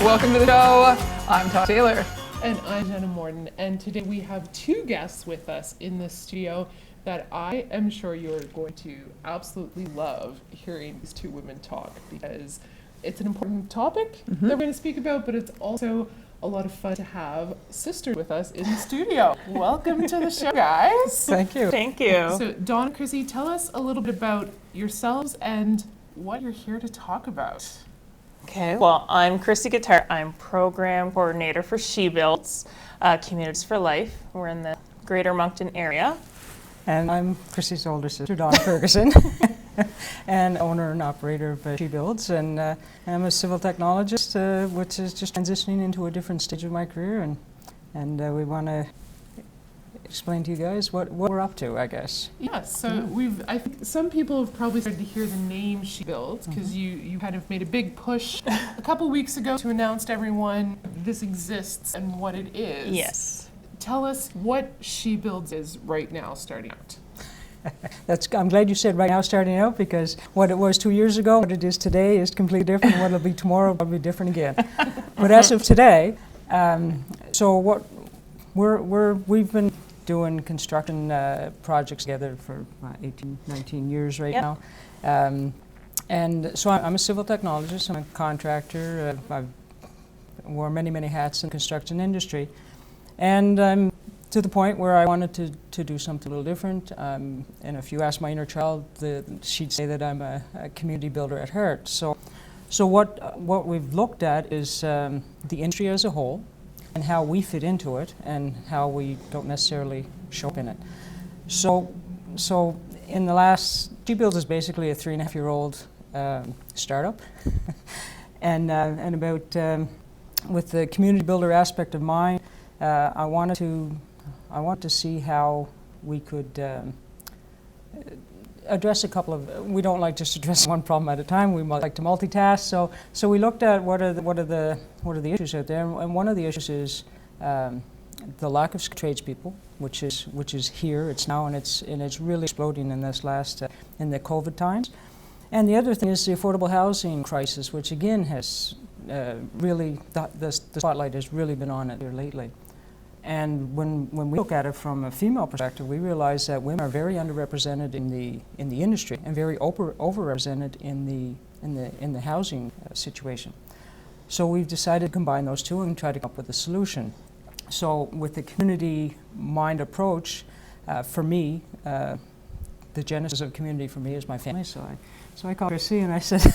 welcome to the show. I'm Todd Taylor. And I'm Jenna Morton, and today we have two guests with us in the studio that I am sure you're going to absolutely love hearing these two women talk, because it's an important topic that we're going to speak about, but it's also a lot of fun to have sisters with us in the studio. Welcome to the show, guys. Thank you. Thank you. So, Donna Chrissy, tell us a little bit about yourselves and what you're here to talk about. Okay, well, I'm Chrissy Guitar. I'm program coordinator for SheBuilds, Communities for Life. We're in the Greater Moncton area. And I'm Chrissy's older sister, Donna Ferguson, and owner and operator of SheBuilds. And I'm a civil technologist, which is just transitioning into a different stage of my career. And we want to explain to you guys what we're up to, I guess. Yes, so I think some people have probably started to hear the name SheBuilds, because you kind of made a big push a couple weeks ago to announce to everyone this exists and what it is. Yes. Tell us what SheBuilds is right now, starting out. I'm glad you said right now starting out, because what it was 2 years ago, what it is today is completely different. What it'll be tomorrow will be different again. But as of today, so what we've been doing construction projects together for 18, 19 years right now. And so I'm a civil technologist, I'm a contractor, I've worn many, many hats in the construction industry. And I'm to the point where I wanted to do something a little different. And if you ask my inner child, she'd say that I'm a community builder at heart. So what we've looked at is the industry as a whole, and how we fit into it, and how we don't necessarily show up in it. So in the last, SheBuilds is basically a 3.5-year-old startup, and about with the community builder aspect of mine, I want to see how we could address a couple of. We don't like just address one problem at a time. We like to multitask. So we looked at what are the issues out there, and one of the issues is the lack of tradespeople, which is here. It's now, and it's really exploding in this last in the COVID times. And the other thing is the affordable housing crisis, which again has really the spotlight has really been on it here lately. And when we look at it from a female perspective, we realize that women are very underrepresented in the industry, and very overrepresented in the housing situation. So we've decided to combine those two and try to come up with a solution. So with the community mind approach, for me, the genesis of community for me is my family. So I called Chrissy and I said,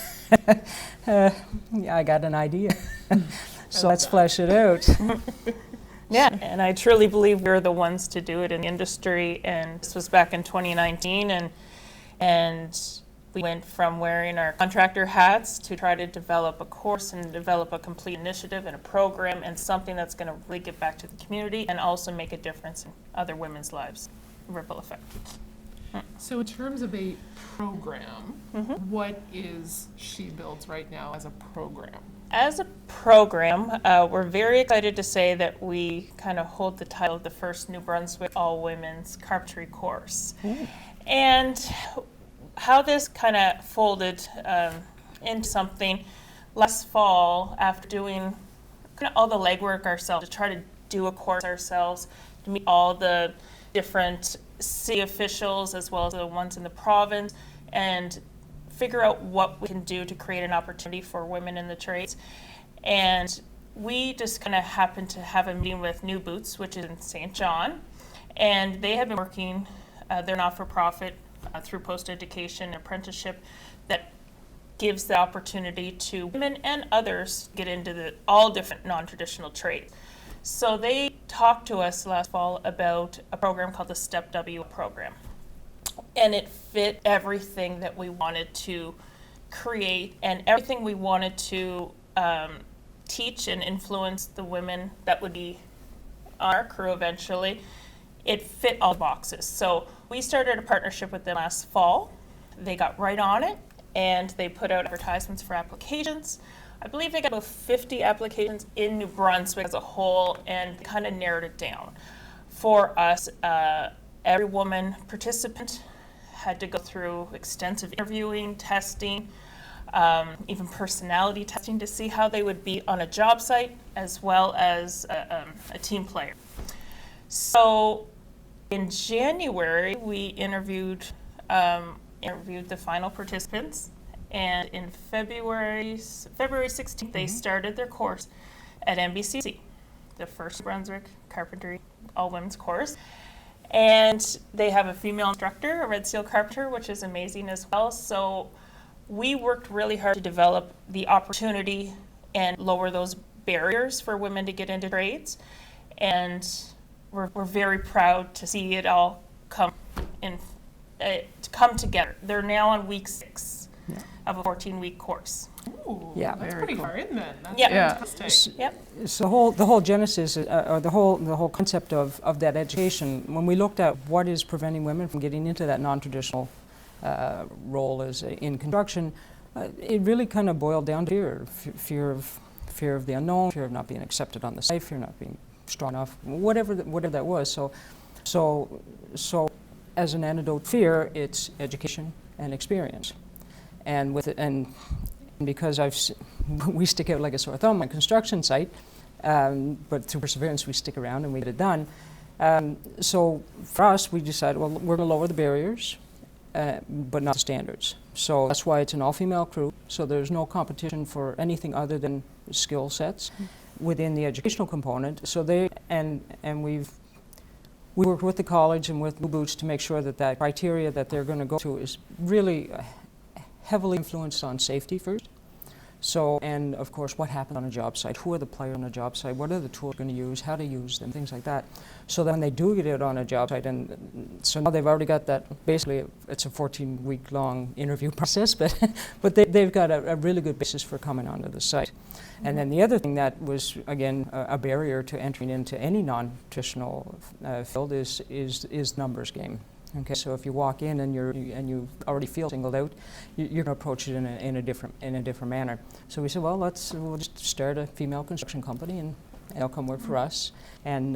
yeah, I got an idea. So let's flesh it out. Yeah, and I truly believe we're the ones to do it in the industry. And this was back in 2019, and we went from wearing our contractor hats to try to develop a course and develop a complete initiative and a program, and something that's going to really give back to the community and also make a difference in other women's lives. Ripple effect. So in terms of a program, what is SheBuilds right now as a program? As a program, we're very excited to say that we kind of hold the title of the first New Brunswick all-women's carpentry course. Ooh. And how this kind of folded into something last fall, after doing kind of all the legwork ourselves, to try to do a course ourselves, to meet all the different city officials as well as the ones in the province, and figure out what we can do to create an opportunity for women in the trades. And we just kind of happened to have a meeting with New Boots, which is in St. John, and they have been working, they're not-for-profit, through post-education and apprenticeship, that gives the opportunity to women and others get into all different non-traditional trades. So they talked to us last fall about a program called the Step W program. And it fit everything that we wanted to create and everything we wanted to teach and influence the women that would be on our crew eventually. It fit all the boxes. So we started a partnership with them last fall. They got right on it, and they put out advertisements for applications. I believe they got about 50 applications in New Brunswick as a whole, and kind of narrowed it down. For us, every woman participant had to go through extensive interviewing, testing, even personality testing to see how they would be on a job site as well as a team player. So in January, we interviewed the final participants, and in February 16th, they started their course at NBCC, the first Brunswick carpentry all-women's course. And they have a female instructor, a Red Seal carpenter, which is amazing as well. So we worked really hard to develop the opportunity and lower those barriers for women to get into trades. And we're very proud to see it all come together. They're now on week 6 of a 14-week course. Ooh, Yeah. that's pretty far in then. That's Yeah. fantastic. Yep. So the whole genesis, or the whole concept of that education, when we looked at what is preventing women from getting into that non-traditional role as in construction, it really kind of boiled down to fear of the unknown, fear of not being accepted on the site, fear of not being strong enough, whatever that was. So as an antidote fear, it's education and experience, and because we stick out like a sore thumb on a construction site, but through perseverance we stick around and we get it done. So for us, we decided, well, we're going to lower the barriers, but not the standards. So that's why it's an all-female crew. So there's no competition for anything other than skill sets within the educational component. So we worked with the college and with Blue Boots to make sure that criteria that they're going to go to is really heavily influenced on safety first. So, and of course, what happens on a job site? Who are the players on a job site? What are the tools they're going to use? How to use them? Things like that. So then they do get it on a job site, and so now they've already got that. Basically, it's a 14-week long interview process, but they've got a really good basis for coming onto the site. Mm-hmm. And then the other thing that was again a barrier to entering into any non-traditional field is numbers game. Okay, so if you walk in and you already feel singled out, you're going to approach it in a different manner. So we said, well, we'll just start a female construction company and they'll come work for us. And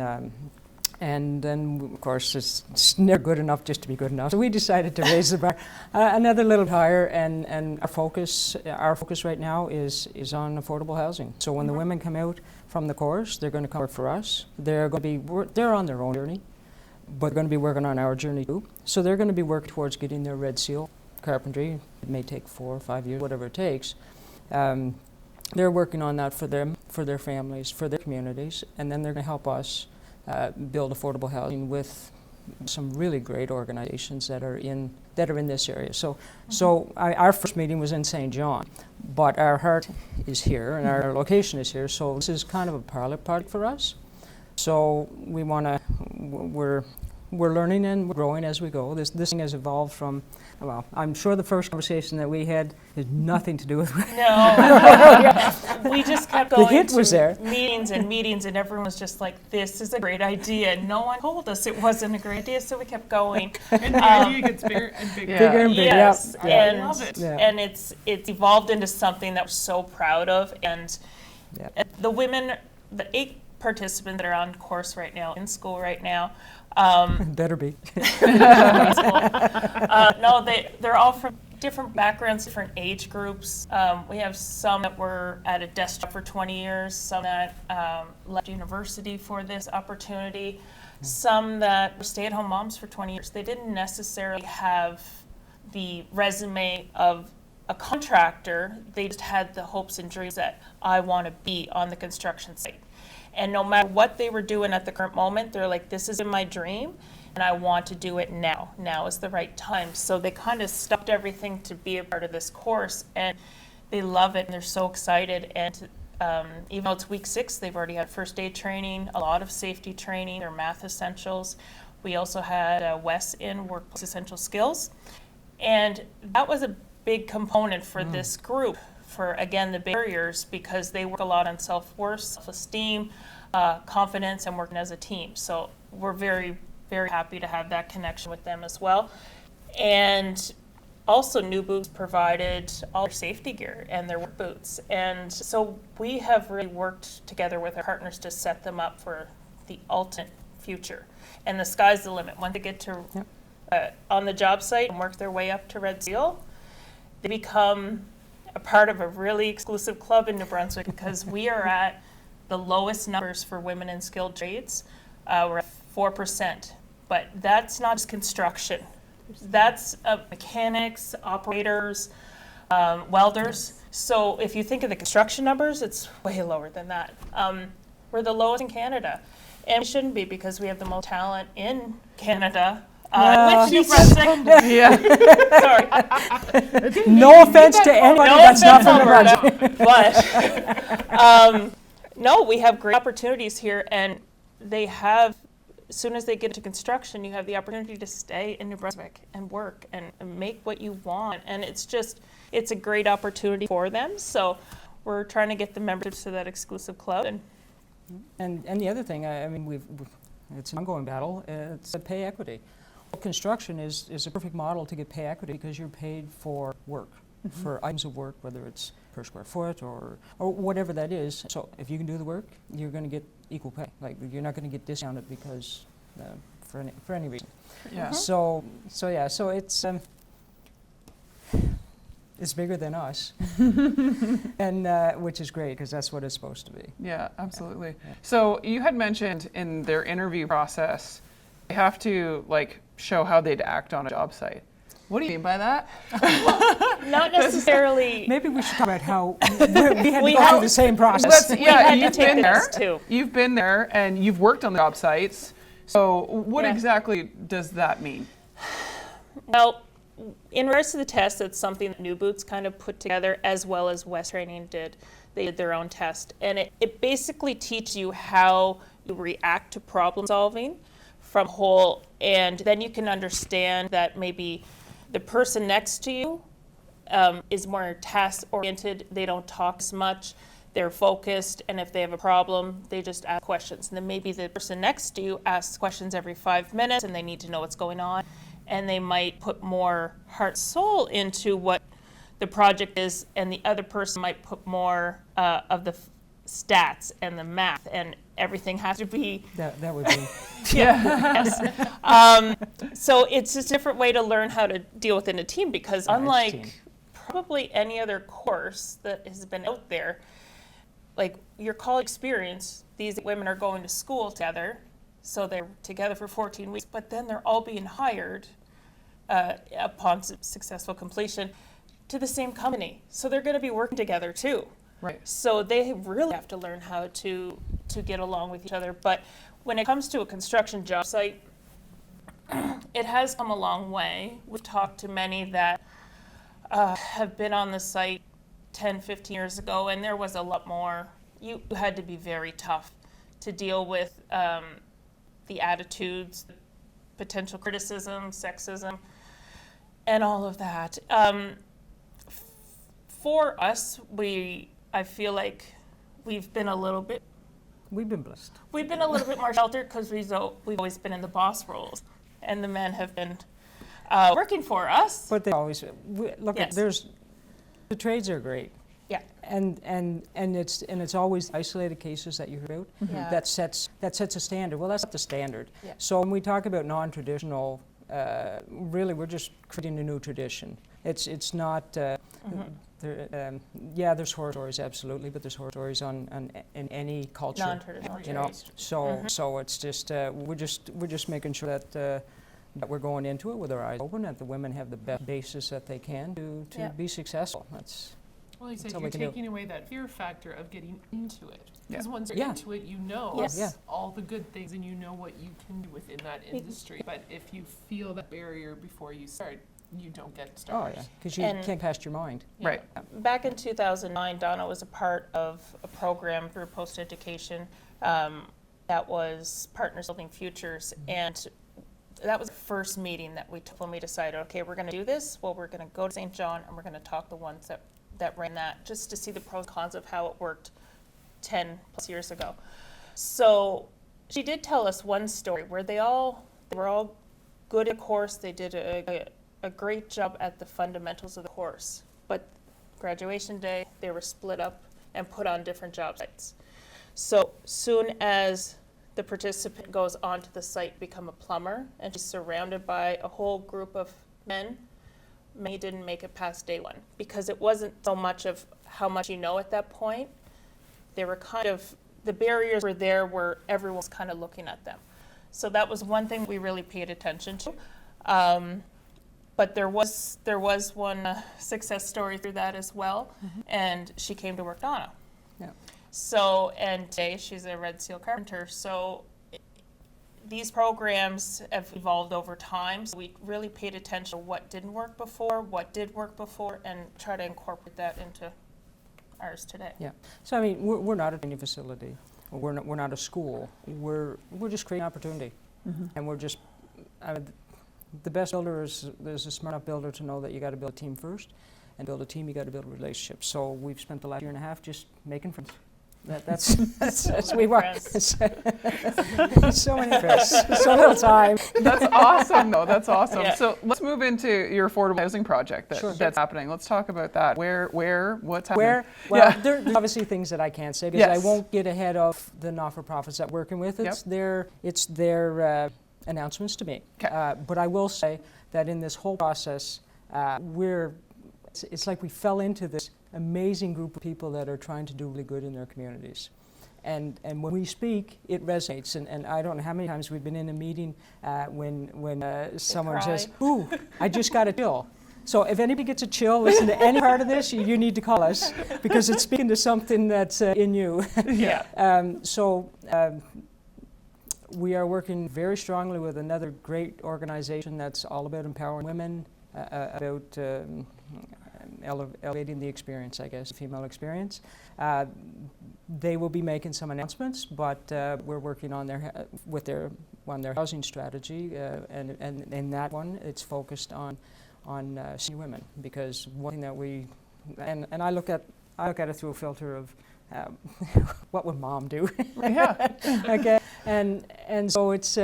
then of course it's never good enough just to be good enough. So we decided to raise the bar another little higher, and our focus right now is on affordable housing. So when the women come out from the course, they're going to come work for us. They're on their own journey, but they're going to be working on our journey too. So they're going to be working towards getting their Red Seal carpentry. It may take 4 or 5 years, whatever it takes. They're working on that for them, for their families, for their communities, and then they're going to help us build affordable housing with some really great organizations that are in this area. So our first meeting was in St. John, but our heart is here and our location is here. So this is kind of a pilot project for us. So we're learning and we're growing as we go. This thing has evolved from, well, I'm sure the first conversation that we had has nothing to do with No, we just kept going The hint was there. meetings and meetings, and everyone was just like, this is a great idea. No one told us it wasn't a great idea, so we kept going. And the idea gets bigger and bigger. Yeah. bigger and bigger. Yes, Yeah. and, I love it. Yeah. and it's evolved into something that we're so proud of. And Yeah. the women, the 8 participants that are on course right now, in school right now, Better be. no, they're all from different backgrounds, different age groups. We have some that were at a desk job for 20 years, some that left university for this opportunity, some that were stay-at-home moms for 20 years. They didn't necessarily have the resume of a contractor. They just had the hopes and dreams that I want to be on the construction site. And no matter what they were doing at the current moment, they're like, this is my dream, and I want to do it now. Now is the right time. So they kind of stopped everything to be a part of this course, and they love it, and they're so excited. And even though it's week 6, they've already had first aid training, a lot of safety training, their math essentials. We also had Wes in workplace essential skills. And that was a big component for this group, for, again, the barriers, because they work a lot on self-worth, self-esteem, confidence, and working as a team. So we're very, very happy to have that connection with them as well. And also, New Boots provided all their safety gear and their work boots. And so we have really worked together with our partners to set them up for the ultimate future. And the sky's the limit. Once they get to on the job site and work their way up to Red Seal, they become a part of a really exclusive club in New Brunswick because we are at the lowest numbers for women in skilled trades. We're at 4%, but that's not just construction. That's mechanics, operators, welders. So if you think of the construction numbers, it's way lower than that. We're the lowest in Canada. And we shouldn't be because we have the most talent in Canada. With New Brunswick. Yeah. Sorry. No offense to anybody No that's not offense, from New Brunswick. But no, we have great opportunities here, and they have. As soon as they get into construction, you have the opportunity to stay in New Brunswick and work and make what you want, and it's a great opportunity for them. So we're trying to get the members to that exclusive club. And the other thing, I mean, it's an ongoing battle. It's pay equity. Construction is a perfect model to get pay equity because you're paid for work, for items of work, whether it's per square foot or whatever that is. So if you can do the work, you're going to get equal pay. Like you're not going to get discounted because for any reason. Yeah. So it's bigger than us, and which is great because that's what it's supposed to be. Yeah, absolutely. Yeah. So you had mentioned in their interview process, they have to like show how they'd act on a job site. What do you mean by that? Not necessarily. Maybe we should talk about how we had to go through the same process. Yeah, had to you've take been there. this too. You've been there and you've worked on the job sites. So what Yeah. exactly does that mean? Well, in regards to the test, it's something that New Boots kind of put together as well as West Training did. They did their own test. And it basically teaches you how you react to problem solving from whole, and then you can understand that maybe the person next to you is more task-oriented. They don't talk as much. They're focused, and if they have a problem, they just ask questions. And then maybe the person next to you asks questions every 5 minutes, and they need to know what's going on. And they might put more heart and soul into what the project is, and the other person might put more of the stats and the math, and everything has to be. That would be. Yes. So it's just a different way to learn how to deal within a team because team. unlike probably any other course that has been out there, like your college experience, these women are going to school together, so they're together for 14 weeks, but then they're all being hired upon successful completion to the same company. So they're going to be working together too. Right. So they really have to learn how to get along with each other. But when it comes to a construction job site, it has come a long way. We've talked to many that have been on the site 10, 15 years ago, and there was a lot more. You had to be very tough to deal with the attitudes, potential criticism, sexism, and all of that. For us, I feel like we've been a little bit. We've been blessed. We've been a little bit more sheltered because we've always been in the boss roles, and the men have been working for us. But they always look. Yes. The trades are great. Yeah. And it's always isolated cases that you hear about Yeah. that sets a standard. Well, that's not the standard. Yeah. So when we talk about non-traditional, really we're just creating a new tradition. It's not. There's horror stories, absolutely, but there's horror stories in any culture. Non-traditional You know, trades. so it's just we're just making sure that we're going into it with our eyes open, that the women have the best basis that they can to Yeah. be successful. That's Well, you said That's all you're we can do. taking away that fear factor of getting into it. Yeah. Because once you're Yeah. into it, you know Yes. Yeah. all the good things and you know what you can do within that industry. But if you feel that barrier before you start, you don't get started. because you And- can't cast your mind. Yeah. Right. Back in 2009, Donna was a part of a program through Post Education that was Partners Building Futures, and that was the first meeting that we took when we decided, okay, we're going to do this. Well, we're going to go to St. John and we're going to talk to the ones that ran that, just to see the pros and cons of how it worked 10 plus years ago. So she did tell us one story where they were all good at the course. They did a great job at the fundamentals of the course. But graduation day, they were split up and put on different job sites. So soon as the participant goes onto the site, become a plumber, and she's surrounded by a whole group of men, many didn't make it past day one because it wasn't so much of how much you know at that point. They were kind of, the barriers were there where everyone was kind of looking at them. So that was one thing we really paid attention to. But there was one success story through that as well, and she came to work Donna. Yeah. So, and today she's a Red Seal carpenter. So these programs have evolved over time. So we really paid attention to what didn't work before, what did work before, and try to incorporate that into ours today. Yeah. So I mean, we're not a training facility. We're not a school. We're just creating opportunity, and we're just. The best builder is a smart enough builder to know that you got to build a team first, and build a team you got to build relationships. So we've spent the last year and a half just making friends. That's we work. So many friends, so little time. That's awesome, though. That's awesome. Yeah. So let's move into your affordable housing project that's happening. Let's talk about that. Where, what's happening? Where? Well, there's obviously things that I can't say because Yes. I won't get ahead of the not-for-profits that we're working with. It's their announcements to me. But I will say that in this whole process, it's like we fell into this amazing group of people that are trying to do really good in their communities. And when we speak, it resonates. And I don't know how many times we've been in a meeting when someone says, "Ooh, I just got a chill." So if anybody gets a chill, listen to any part of this, you need to call us because it's speaking to something that's in you. We are working very strongly with another great organization that's all about empowering women, about elevating the experience, I guess, female experience. They will be making some announcements, but we're working on their housing strategy, and in that one, it's focused on senior women, because one thing that we and I look at it through a filter of what would mom do? Yeah. Okay. And so it's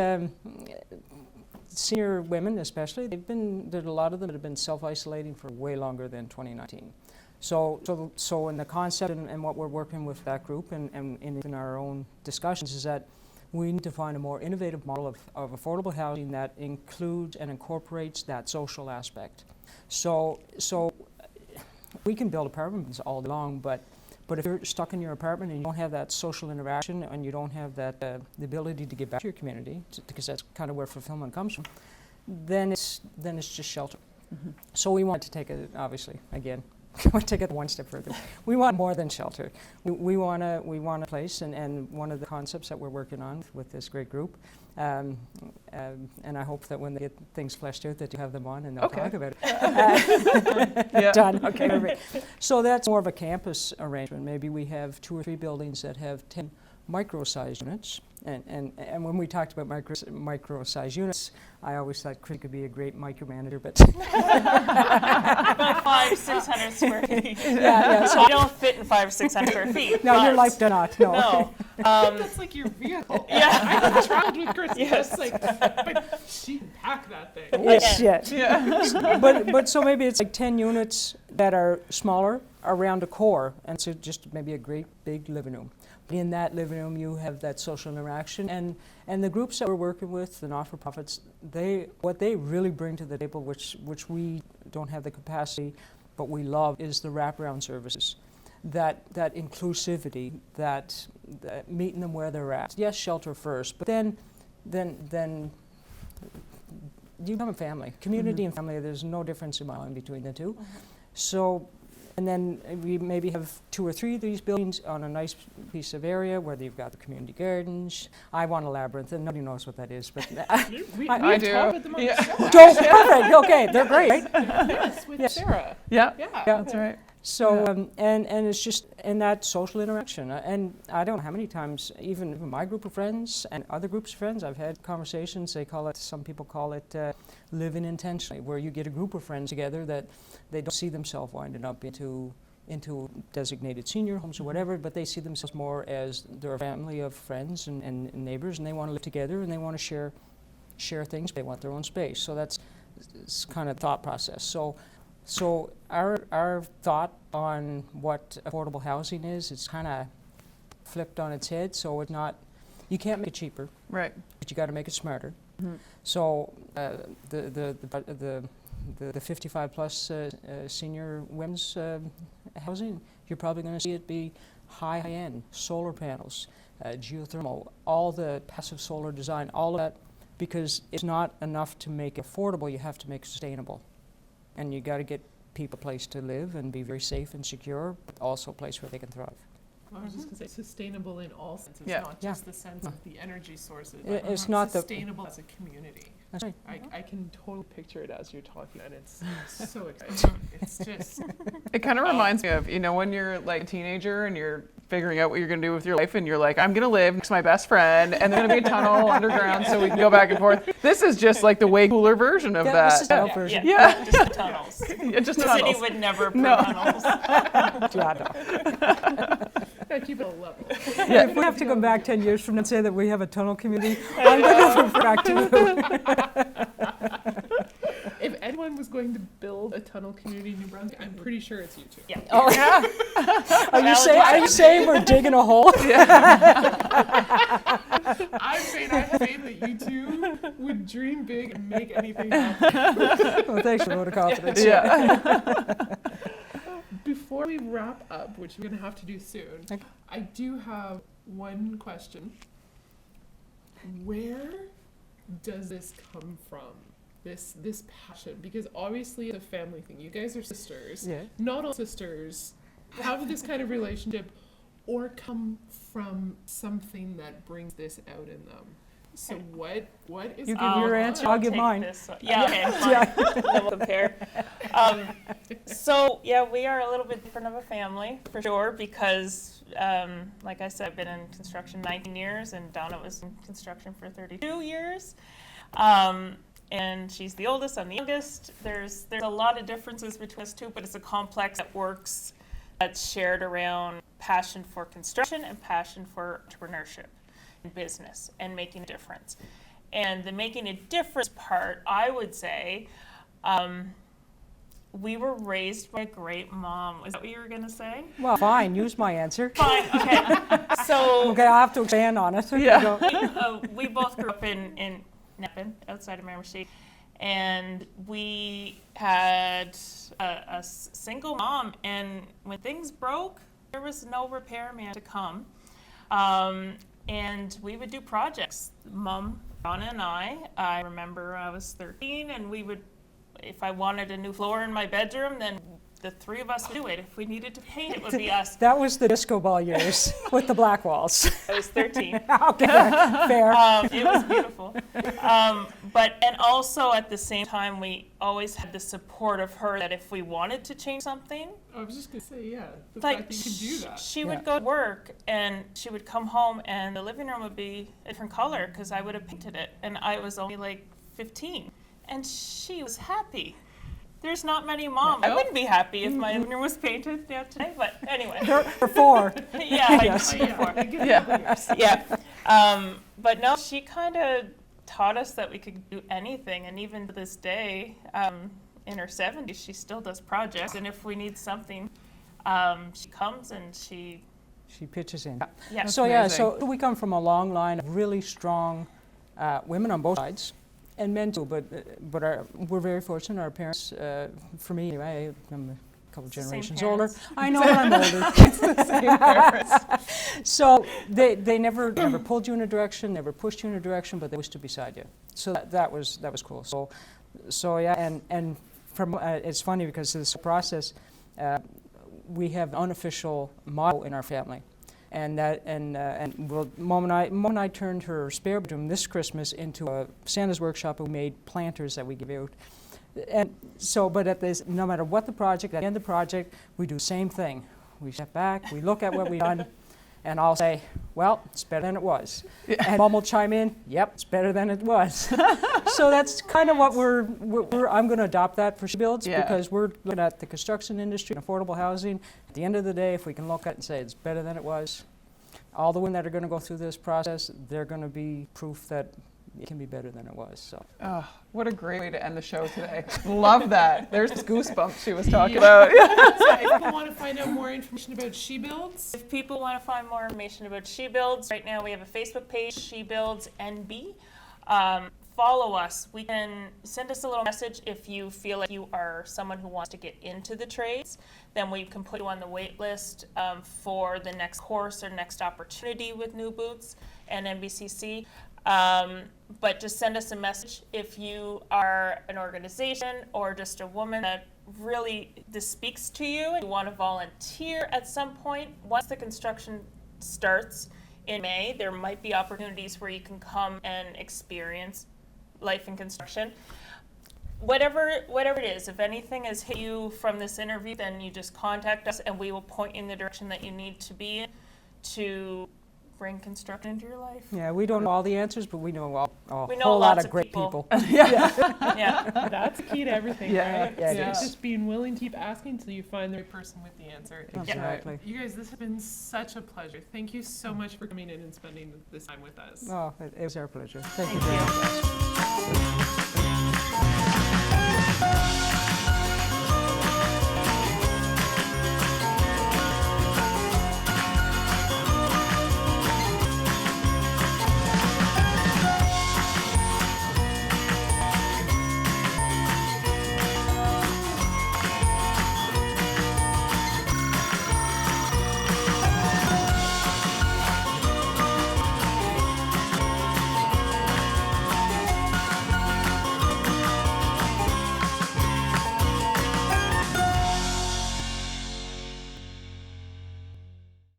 senior women especially. There's a lot of them that have been self-isolating for way longer than 2019. So in the concept and what we're working with that group and in our own discussions is that we need to find a more innovative model of affordable housing that includes and incorporates that social aspect. So we can build apartments all day long, but if you're stuck in your apartment and you don't have that social interaction and you don't have that the ability to give back to your community, because that's kind of where fulfillment comes from, then it's just shelter. So we want to take it, obviously, again, we want to take it one step further. We want more than shelter. We want a place, and one of the concepts that we're working on with this great group, and I hope that when they get things fleshed out that you have them on and they'll talk about it. Done. Okay, perfect. So that's more of a campus arrangement. Maybe we have 2 or 3 buildings that have 10 micro-sized units. And when we talked about micro-sized units, I always thought Chris could be a great micromanager, but About 500-600 square feet. yeah. So you don't fit in 500-600 square feet. No, but your life does not. No. That's like your vehicle. Yeah. I traveled with Chris. Yes. But she can pack that thing. Yes. Yeah. But so maybe it's like 10 units that are smaller around a core, and so just maybe a great big living room. In that living room, you have that social interaction, and the groups that we're working with, the not-for-profits, what they really bring to the table, which we don't have the capacity, but we love, is the wraparound services, that inclusivity, that meeting them where they're at. Yes, shelter first, but then you become a family, community and family. There's no difference in between the two. So. And then we maybe have 2 or 3 of these buildings on a nice piece of area where you've got the community gardens. I want a labyrinth, and nobody knows what that is, but We I do. talked about them on the show. perfect. Okay, they're great, right? Yes, with Yes. Sarah. Yeah. Yeah. That's right. So and it's just in that social interaction, and I don't know how many times, even with my group of friends and other groups of friends, I've had conversations. Some people call it living intentionally, where you get a group of friends together that they don't see themselves winding up into designated senior homes or whatever, but they see themselves more as they're a family of friends and neighbors, and they want to live together and they want to share things. They want their own space. So that's kind of the thought process. So our thought on what affordable housing is, it's kind of flipped on its head. So it's not, you can't make it cheaper, Right. but you got to make it smarter. So the the 55 plus senior women's housing, you're probably going to see it be high end, solar panels, geothermal, all the passive solar design, all of that, because it's not enough to make it affordable, you have to make it sustainable. And you got to get people a place to live and be very safe and secure, but also a place where they can thrive. I was just going to say sustainable in all senses, Yeah. not just the sense of the energy sources, It's but not sustainable as a community. That's right. I can totally picture it as you're talking, and it's so exciting. It's just It kind of reminds me of, when you're like a teenager and you're figuring out what you're going to do with your life and you're like, I'm going to live next to my best friend and there's going to be a tunnel underground so we can go back and forth. This is just like the way cooler version of This is that. our version. Yeah. Just the tunnels. Yeah, just The tunnels. city would never put No. tunnels. gotta keep it a level. Yeah. If we have to come back 10 years from now and say that we have a tunnel community, I'm going to refer back to you. If anyone was going to build a tunnel community in New Brunswick, I'm pretty sure it's you two. Yeah. Oh, are you saying we're digging a hole? I'm saying I have faith that you two would dream big and make anything happen. Well, thanks for the vote of confidence. Yeah. Before we wrap up, which we're going to have to do soon, Okay. I do have one question. Where does this come from? This passion? Because obviously it's a family thing. You guys are sisters. Yeah. Not all sisters have this kind of relationship or come from something that brings this out in them. So what is You give your answer, I'll give take mine. this one. Yeah, okay, fine. Then we'll compare. So, yeah, we are a little bit different of a family, for sure, because, like I said, I've been in construction 19 years, and Donna was in construction for 32 years. And she's the oldest, I'm the youngest. There's a lot of differences between us two, but it's a complex that works, that's shared around passion for construction and passion for entrepreneurship and business and making a difference. And the making a difference part, I would say, we were raised by a great mom. Is that what you were going to say? Well, fine, use my answer. Fine, okay. So Okay, I'll have to expand on it. Yeah. we both grew up in Neppen, outside of Miramichi, and we had a single mom, and when things broke, there was no repairman to come. And we would do projects. Mom, Donna, and I remember I was 13, and we would, if I wanted a new floor in my bedroom, then the three of us would do it. If we needed to paint, it would be us. That was the disco ball years with the black walls. I was 13. Okay, fair. It was beautiful. And also at the same time, we always had the support of her that if we wanted to change something, I was just going to say, yeah, the like fact that you can do that. she Yeah. would go to work and she would come home and the living room would be a different color because I would have painted it, and I was only like 15, and she was happy. There's not many moms. I wouldn't be happy if my living room was painted today, but anyway. For four. Yeah, I Yes. know, before. Yeah. Yeah. But no, she kind of taught us that we could do anything. And even to this day, in her 70s, she still does projects. And if we need something, she comes and she pitches in. Yeah. So amazing. so we come from a long line of really strong women on both sides, and men too. But we're very fortunate. Our parents, for me anyway, I'm a couple It's the same generations older. parents. I know I'm older. It's the same parents. So they never pulled you in a direction, never pushed you in a direction, but they always stood beside you. So that was cool. So yeah, and from it's funny because this process, we have an unofficial motto in our family, and Mom and I turned her spare bedroom this Christmas into a Santa's workshop, and we made planters that we give out. And so, but no matter what the project, at the end of the project, we do the same thing. We step back, we look at what we've done, and I'll say, well, it's better than it was. And Mom will chime in, yep, it's better than it was. So that's kind of what I'm going to adopt that for SheBuilds, Yeah. because we're looking at the construction industry and affordable housing. At the end of the day, if we can look at it and say it's better than it was, all the women that are going to go through this process, they're going to be proof that it can be better than it was. So. Oh, what a great way to end the show today. Love that. There's goosebumps she was talking about. So if people want to find out more information about SheBuilds, If people want to find more information about SheBuilds, right now we have a Facebook page, SheBuilds NB. follow us. We can send us a little message if you feel like you are someone who wants to get into the trades. Then we can put you on the wait list for the next course or next opportunity with New Boots and NBCC. But just send us a message if you are an organization or just a woman that really this speaks to you and you want to volunteer at some point. Once the construction starts in May, there might be opportunities where you can come and experience life in construction. Whatever it is, if anything has hit you from this interview, then you just contact us and we will point you in the direction that you need to be in to bring construction into your life. Yeah, we don't know all the answers, but we know a We know whole lot lots of great people. Yeah, that's key to everything, Yeah. right? Yeah, it It's is. just being willing to keep asking until you find the right person with the answer. Exactly. You guys, this has been such a pleasure. Thank you so much for coming in and spending this time with us. Oh, it was our pleasure. Thank Thank you very you. much.